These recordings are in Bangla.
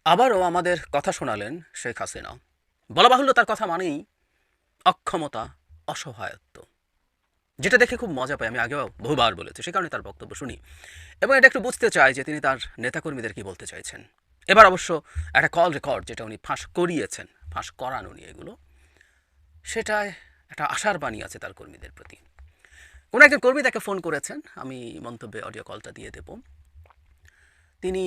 আবারও আমাদের কথা শোনালেন শেখ হাসিনা। বলা বাহুল্য তার কথা মানেই অক্ষমতা, অসহায়ত্ব, যেটা দেখে খুব মজা পাই। আমি আগেও বহুবার বলেছি, সে কারণে তার বক্তব্য শুনি এবং এটা একটু বুঝতে চাই যে তিনি তার নেতাকর্মীদের কি বলতে চাইছেন। এবার অবশ্য একটা কল রেকর্ড যেটা উনি ফাঁস করিয়েছেন, ফাঁস করান উনি এগুলো, সেটায় একটা আশার বাণী আছে তার কর্মীদের প্রতি। কোনো একজন কর্মী তাকে ফোন করেছেন, আমি মন্তব্যে অডিও কলটা দিয়ে দেব। তিনি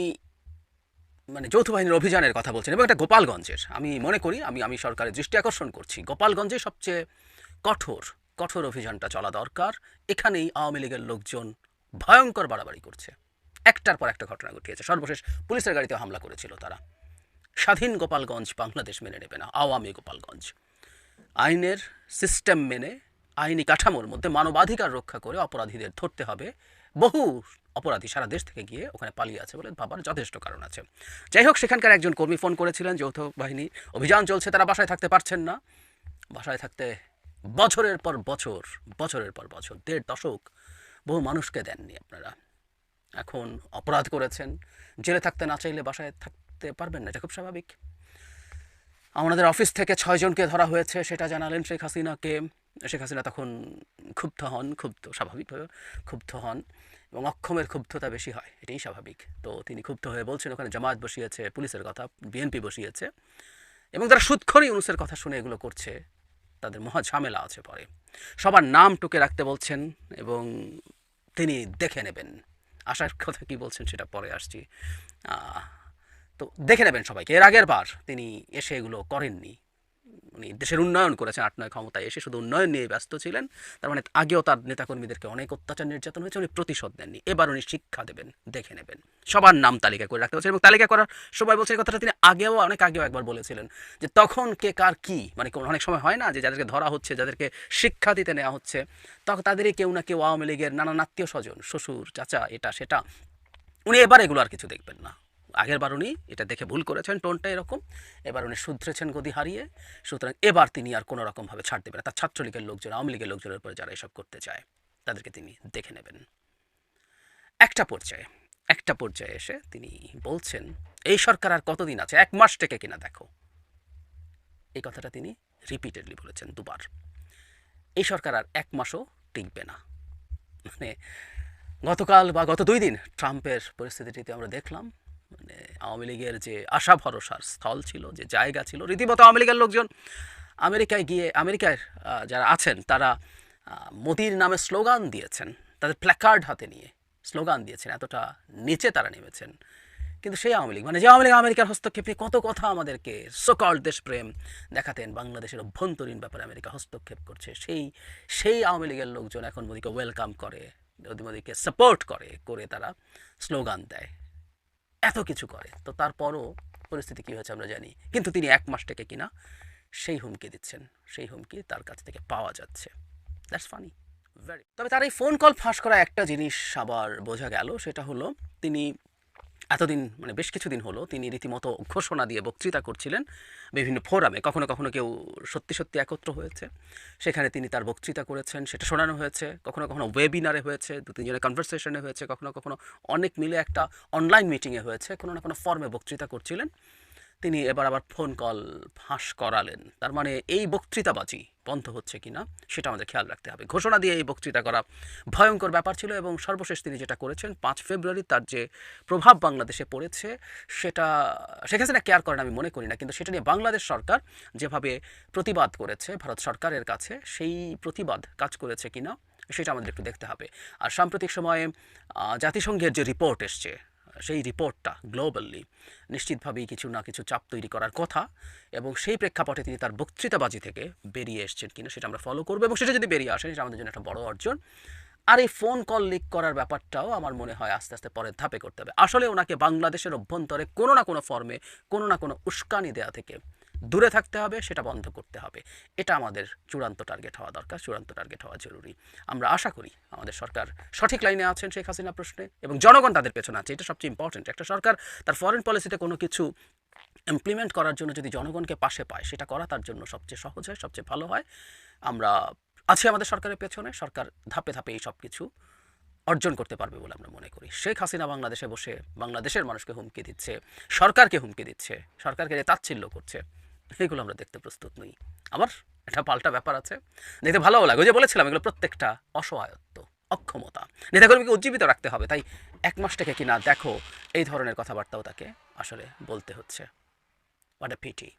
যৌথ বাহিনীর অভিযানের কথা বলছেন এবং এটা গোপালগঞ্জের। আমি মনে করি, আমি আমি সরকারের দৃষ্টি আকর্ষণ করছি, গোপালগঞ্জে সবচেয়ে কঠোর কঠোর অভিযানটা চলা দরকার। এখানেই আওয়ামী লীগের লোকজন ভয়ঙ্কর বাড়াবাড়ি করছে, একটার পর একটা ঘটনা ঘটিয়েছে। সর্বশেষ পুলিশের গাড়িতে হামলা করেছিল তারা। স্বাধীন গোপালগঞ্জ বাংলাদেশ মেনে নেবে না, আওয়ামী গোপালগঞ্জ। আইনের সিস্টেম মেনে, আইনি কাঠামোর মধ্যে মানবাধিকার রক্ষা করে অপরাধীদের ধরতে হবে। বহু অপরাধী সারা দেশ থেকে গিয়ে ওখানে পালিয়ে আছে বলে ভাবার যথেষ্ট কারণ আছে। যাই হোক, সেখানকার একজন কর্মী ফোন করেছিলেন, যৌথ বাহিনী অভিযান চলছে, তারা বাসায় থাকতে পারছেন না। বাসায় থাকতে বছরের পর বছর, বছরের পর বছর, ১.৫ দশক বহু মানুষকে দেননি আপনারা। এখন অপরাধ করেছেন, জেলে থাকতে না চাইলে বাসায় থাকতে পারবেন না, এটা খুব স্বাভাবিক। আমাদের অফিস থেকে ৬ জনকে ধরা হয়েছে, সেটা জানালেন শেখ হাসিনাকে। শেখ হাসিনা তখন ক্ষুব্ধ হন, স্বাভাবিকভাবে ক্ষুব্ধ হন এবং অক্ষমের ক্ষুব্ধতা বেশি হয়, এটাই স্বাভাবিক। তো তিনি ক্ষুব্ধ হয়ে বলছেন ওখানে জামায়াত বসিয়েছে, পুলিশের কথা, বিএনপি বসিয়েছে এবং তারা সুদখোরি ইউনূসের কথা শুনে এগুলো করছে, তাদের মহা ঝামেলা আছে পরে। সবার নাম টুকে রাখতে বলছেন এবং তিনি দেখে নেবেন। আশার কথা কি বলছেন সেটা পরে আসছি। তো দেখে নেবেন সবাইকে। এর আগের বার তিনি এসে এগুলো করেননি, উনি দেশের উন্নয়ন করেছেন। ৮-৯ ক্ষমতায় এসে শুধু উন্নয়ন নিয়ে ব্যস্ত ছিলেন। তার মানে আগেও তার নেতাকর্মীদেরকে অনেক অত্যাচার নির্যাতন হয়েছে, উনি প্রতিশোধ নেননি। এবার উনি শিক্ষা দেবেন, দেখে নেবেন। সবার নাম তালিকা করে রাখতে বলছেন এবং তালিকা করার সময় বলছেন, এই কথাটা তিনি অনেক আগেও একবার বলেছিলেন, যে তখন কে কার কি, অনেক সময় হয় না যে যাদেরকে ধরা হচ্ছে, যাদেরকে শিক্ষা দিতে নেওয়া হচ্ছে, তখন তাদেরই কেউ না কেউ আওয়ামী লীগের নানান আত্মীয় স্বজন, শ্বশুর, চাচা, এটা সেটা। উনি এবার এগুলো আর কিছু দেখবেন না। আগের বার উনি এটা দেখে ভুল করেছেন, টোনটা এরকম। এবার উনি শুধরেছেন গদি হারিয়ে। সুতরাং এবার তিনি আর কোনো রকমভাবে ছাড় দেবেন না। তার ছাত্রলীগের লোকজন, আওয়ামী লীগের লোকজনের উপরে যারা এসব করতে চায়, তাদেরকে তিনি দেখে নেবেন। একটা পর্যায়ে একটা পর্যায়ে এসে তিনি বলছেন, এই সরকার আর কতদিন আছে, ১ মাস থেকে কিনা দেখো। এই কথাটা তিনি রিপিটেডলি বলেছেন দুবার। এই সরকার আর ১ মাসও টিকবে না। মানে গতকাল বা গত ২ দিন ট্রাম্পের পরিস্থিতিটিতে আমরা দেখলাম, আওয়ামী লীগের যে আশা ভরসার স্থল ছিল, যে জায়গা ছিল, রীতিমতো আওয়ামী লীগের লোকজন আমেরিকায় যারা আছেন তারা মোদির নামে স্লোগান দিয়েছেন, তাদের প্ল্যাকার্ড হাতে নিয়ে স্লোগান দিয়েছেন, এতটা নিচে তারা নেমেছেন। কিন্তু সেই আওয়ামী লীগ, যে আওয়ামী লীগ আমেরিকার হস্তক্ষেপ নিয়ে কত কথা আমাদেরকে সকল দেশপ্রেম দেখাতেন, বাংলাদেশের অভ্যন্তরীণ ব্যাপারে আমেরিকা হস্তক্ষেপ করছে, সেই আওয়ামী লীগের লোকজন এখন মোদিকে ওয়েলকাম করে, মোদিকে সাপোর্ট করে তারা স্লোগান দেয়, এত কিছু করে। তো তারপরও পরিস্থিতি কী হয়েছে আমরা জানি। কিন্তু তিনি ১ মাস থেকে কিনা সেই হুমকি দিচ্ছেন, সেই হুমকি তার কাছ থেকে পাওয়া যাচ্ছে। That's funny very. তবে তার এই ফোন কল ফাঁস করা একটা জিনিস আবার বোঝা গেল, সেটা হলো তিনি এতদিন, বেশ কিছুদিন হলো তিনি রীতিমতো ঘোষণা দিয়ে বক্তৃতা করছিলেন বিভিন্ন ফোরামে। কখনো কখনো কেউ সত্যি সত্যি একত্র হয়েছে, সেখানে তিনি তার বক্তৃতা করেছেন, সেটা শোনানো হয়েছে। কখনো কখনো ওয়েবিনারে হয়েছে, ২-৩ জনের কনভারসেশনে হয়েছে, কখনো কখনো অনেক মিলে একটা অনলাইন মিটিংয়ে হয়েছে, কোনো না কোনো ফর্মে বক্তৃতা করছিলেন তিনি। এবার আবার ফোন কল ফাঁস করালেন। তার মানে এই বক্তৃতাবাজি বন্ধ হচ্ছে কিনা সেটা আমাদের খেয়াল রাখতে হবে। ঘোষণা দিয়ে এই বক্তৃতা করা ভয়ঙ্কর ব্যাপার ছিল এবং সর্বশেষ তিনি যেটা করেছেন ৫ ফেব্রুয়ারি, তার যে প্রভাব বাংলাদেশে পড়েছে সেটা শেখ হাসিনা কেয়ার করেন আমি মনে করি না, কিন্তু সেটা নিয়ে বাংলাদেশ সরকার যেভাবে প্রতিবাদ করেছে ভারত সরকারের কাছে, সেই প্রতিবাদ কাজ করেছে কিনা সেটা আমাদের একটু দেখতে হবে। আর সাম্প্রতিক সময়ে জাতিসংঘের যে রিপোর্ট এসছে, সেই রিপোর্টটা গ্লোবালি নিশ্চিতভাবেই কিছু না কিছু চাপ তৈরি করার কথা এবং সেই প্রেক্ষাপটে তিনি তার বক্তৃতাবাজি থেকে বেরিয়ে এসছেন কিনা সেটা আমরা ফলো করবো এবং সেটা যদি বেরিয়ে আসেন সেটা আমাদের জন্য একটা বড় অর্জন। আর এই ফোন কল লিক করার ব্যাপারটাও আমার মনে হয় আস্তে আস্তে পরের ধাপে করতে হবে। আসলে ওনাকে বাংলাদেশের অভ্যন্তরে কোনো না কোনো ফর্মে, কোনো না কোনো উস্কানি দেওয়া থেকে দূরে থাকতে হবে, সেটা বন্ধ করতে হবে। এটা আমাদের চূড়ান্ত টার্গেট হওয়া দরকার, চূড়ান্ত টার্গেট হওয়া জরুরি। আমরা আশা করি আমাদের সরকার সঠিক লাইনে আছেন শেখ হাসিনা প্রশ্নে এবং জনগণ তাদের পেছনে আছে, এটা সবচেয়ে ইম্পর্টেন্ট। একটা সরকার তার ফরেন পলিসিতে কোনো কিছু ইমপ্লিমেন্ট করার জন্য যদি জনগণকে পাশে পায়, সেটা করা তার জন্য সবচেয়ে সহজ হয়, সবচেয়ে ভালো হয়। আমরা আছি আমাদের সরকারের পেছনে, সরকার ধাপে ধাপে এই সব কিছু অর্জন করতে পারবে বলে আমরা মনে করি। শেখ হাসিনা বাংলাদেশে বসে বাংলাদেশের মানুষকে হুমকি দিচ্ছে, সরকারকে হুমকি দিচ্ছে, সরকারকে যে তাচ্ছিল্য করছে, এগুলো আমরা দেখতে প্রস্তুত নই। আবার একটা পাল্টা ব্যাপার আছে, দেখতে ভালোও লাগে। ওই যে বলেছিলাম এগুলো প্রত্যেকটা অসহায়ত্ব, অক্ষমতা। নেতাকর্মীকে উজ্জীবিত রাখতে হবে, তাই ১ মাস থেকে কিনা দেখো এই ধরনের কথাবার্তাও তাকে আসলে বলতে হচ্ছে। What a PT.